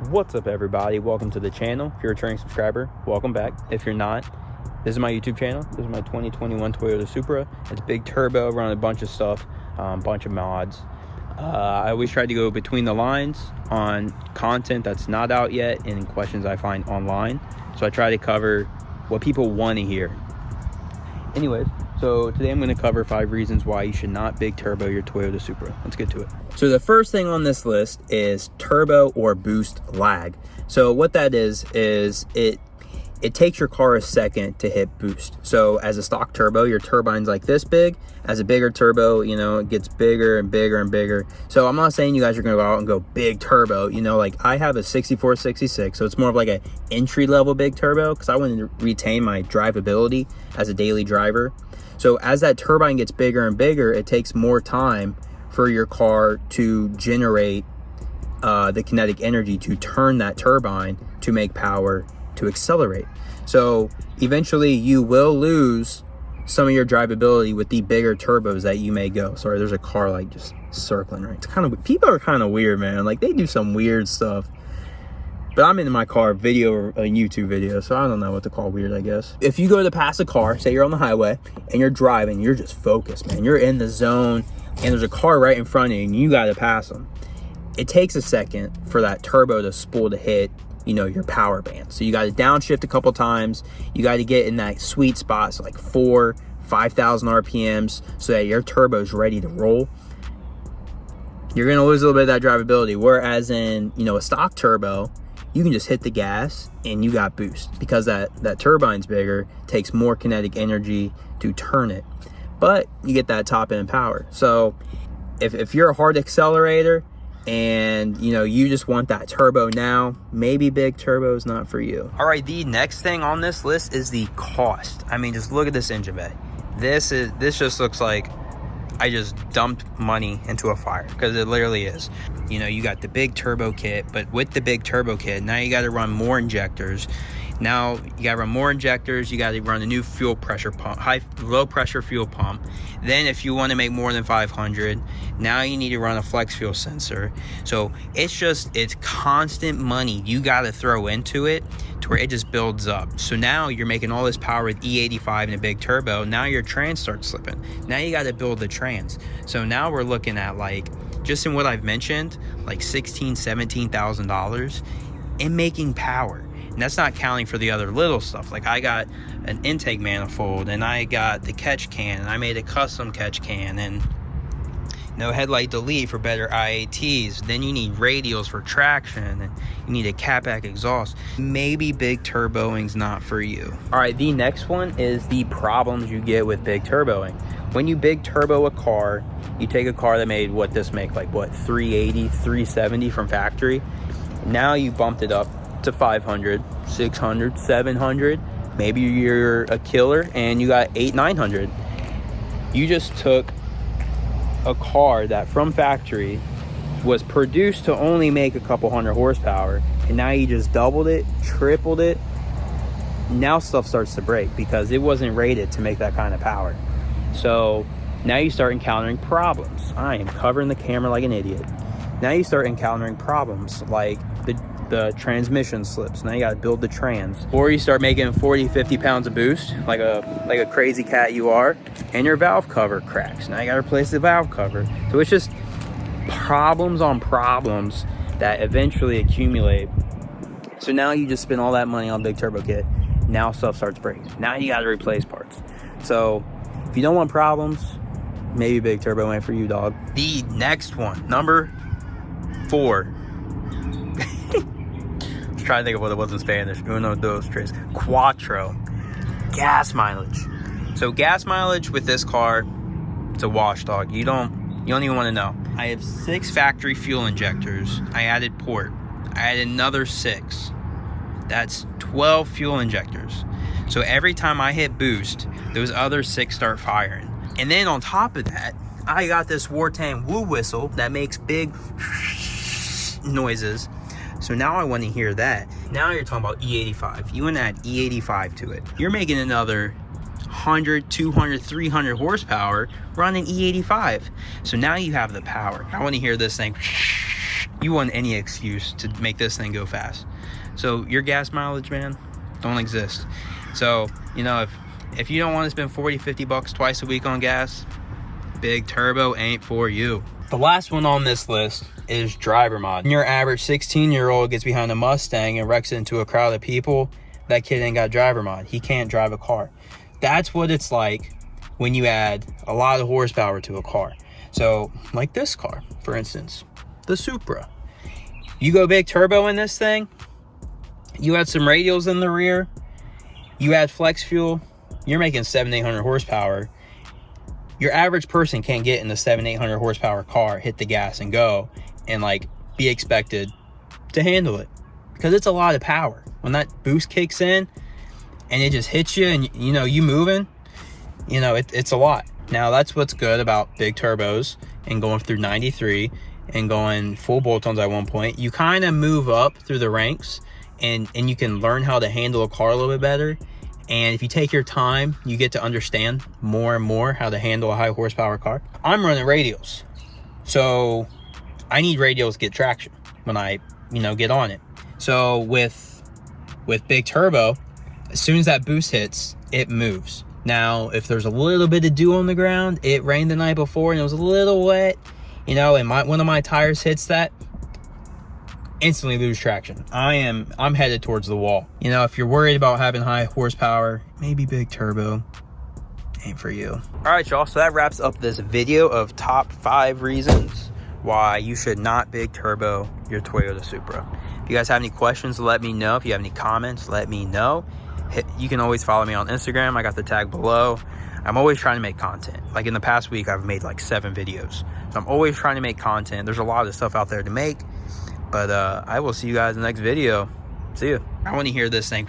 What's up, everybody? Welcome to the channel. If you're a returning subscriber, welcome back. If you're not, this is my YouTube channel. This is my 2021 Toyota Supra. It's big turbo, running a bunch of stuff, bunch of mods. I always try to go between the lines on content that's not out yet and questions I find online. So I try to cover what people want to hear. Anyways, so today I'm going to cover 5 reasons why you should not big turbo your Toyota Supra. Let's get to it. So the first thing on this list is turbo or boost lag. So what that is it takes your car a second to hit boost. So as a stock turbo, your turbine's like this big. As a bigger turbo, you know, it gets bigger and bigger and bigger. So I'm not saying you guys are going to go out and go big turbo. You know, like I have a 6466, so it's more of like an entry level big turbo because I want to retain my drivability as a daily driver. So as that turbine gets bigger and bigger, it takes more time for your car to generate the kinetic energy to turn that turbine to make power to accelerate. So eventually you will lose some of your drivability with the bigger turbos that you may go. Sorry, there's a car like just circling, right? It's kind of, people are kind of weird, man. Like they do some weird stuff. But I'm in my car a YouTube video, so I don't know what to call weird, I guess. If you go to pass a car, say you're on the highway and you're driving, you're just focused, man. You're in the zone and there's a car right in front of you and you got to pass them. It takes a second for that turbo to spool to hit, you know, your power band. So you got to downshift a couple times. You got to get in that sweet spot, so like 5,000 RPMs, so that your turbo's ready to roll. You're going to lose a little bit of that drivability. Whereas in, you know, a stock turbo, you can just hit the gas and you got boost because that turbine's bigger, takes more kinetic energy to turn it. But you get that top end power. So if you're a hard accelerator and you know you just want that turbo now, maybe big turbo is not for you. All right, the next thing on this list is the cost. I mean, just look at this engine bay. This just looks like I just dumped money into a fire, because it literally is. You know, you got the big turbo kit, but with the big turbo kit, now you got to run more injectors. Now you got to run more injectors. You got to run a new fuel pressure pump, low pressure fuel pump. Then if you want to make more than 500, now you need to run a flex fuel sensor. So it's constant money you got to throw into it to where it just builds up. So now you're making all this power with E85 and a big turbo. Now your trans starts slipping. Now you got to build the trans. So now we're looking at, like, just in what I've mentioned, like $16,000, $17,000 in making power. And that's not counting for the other little stuff. Like I got an intake manifold and I got the catch can and I made a custom catch can and no headlight delete for better IATs. Then you need radials for traction and you need a catback exhaust. Maybe big turboing's not for you. All right, the next one is the problems you get with big turboing. When you big turbo a car, you take a car that made what this make, like what, 380, 370 from factory. Now you bumped it up to 500, 600, 700. Maybe you're a killer and you got 800, 900. You just took a car that from factory was produced to only make a couple hundred horsepower, and now you just doubled it, tripled it. Now stuff starts to break because it wasn't rated to make that kind of power. So now you start encountering problems. I am covering the camera like an idiot. Now you start encountering problems like the transmission slips. Now you got to build the trans, or you start making 40-50 pounds of boost like a crazy cat you are, and your valve cover cracks. Now you got to replace the valve cover. So it's just problems on problems that eventually accumulate. So now you just spend all that money on big turbo kit. Now stuff starts breaking. Now you got to replace parts. So if you don't want problems, maybe big turbo ain't for you, dog. The next one, number 4. Trying to think of what it was in Spanish. Uno, dos, tres. Cuatro. Gas mileage. So gas mileage with this car, it's a wash, dog. You don't even want to know. I have 6 factory fuel injectors. I added port. I added another 6. That's 12 fuel injectors. So every time I hit boost, those other 6 start firing. And then on top of that, I got this Wartang woo whistle that makes big noises. So now I want to hear that. Now you're talking about E85. You want to add E85 to it. You're making another 100, 200, 300 horsepower running E85. So now you have the power. I want to hear this thing. You want any excuse to make this thing go fast. So your gas mileage, man, don't exist. So, you know, if you don't want to spend 40, 50 bucks twice a week on gas, big turbo ain't for you. The last one on this list is driver mod. Your average 16-year-old gets behind a Mustang and wrecks it into a crowd of people. That kid ain't got driver mod. He can't drive a car. That's what it's like when you add a lot of horsepower to a car. So, like this car, for instance, the Supra. You go big turbo in this thing, you add some radials in the rear, you add flex fuel, you're making 700-800 horsepower. Your average person can't get in the 700-800 horsepower car, hit the gas and go, and like be expected to handle it, because it's a lot of power. When that boost kicks in and it just hits you and you know you moving, you know it's a lot. Now that's what's good about big turbos and going through 93 and going full bolt-ons at one point. You kind of move up through the ranks and you can learn how to handle a car a little bit better. And if you take your time, you get to understand more and more how to handle a high horsepower car. I'm running radials, so I need radials to get traction when I, you know, get on it. So with big turbo, as soon as that boost hits, it moves. Now, if there's a little bit of dew on the ground, it rained the night before and it was a little wet, you know, and one of my tires hits that, instantly lose traction. I'm headed towards the wall. You know, if you're worried about having high horsepower, maybe big turbo ain't for you. All right, y'all, so that wraps up this video of top 5 reasons why you should not big turbo your Toyota Supra. If you guys have any questions, let me know. If you have any comments, let me know. You can always follow me on Instagram. I got the tag below. I'm always trying to make content. Like in the past week, I've made like 7 videos. So I'm always trying to make content. There's a lot of stuff out there to make. But I will see you guys in the next video. See ya. I want to hear this thing.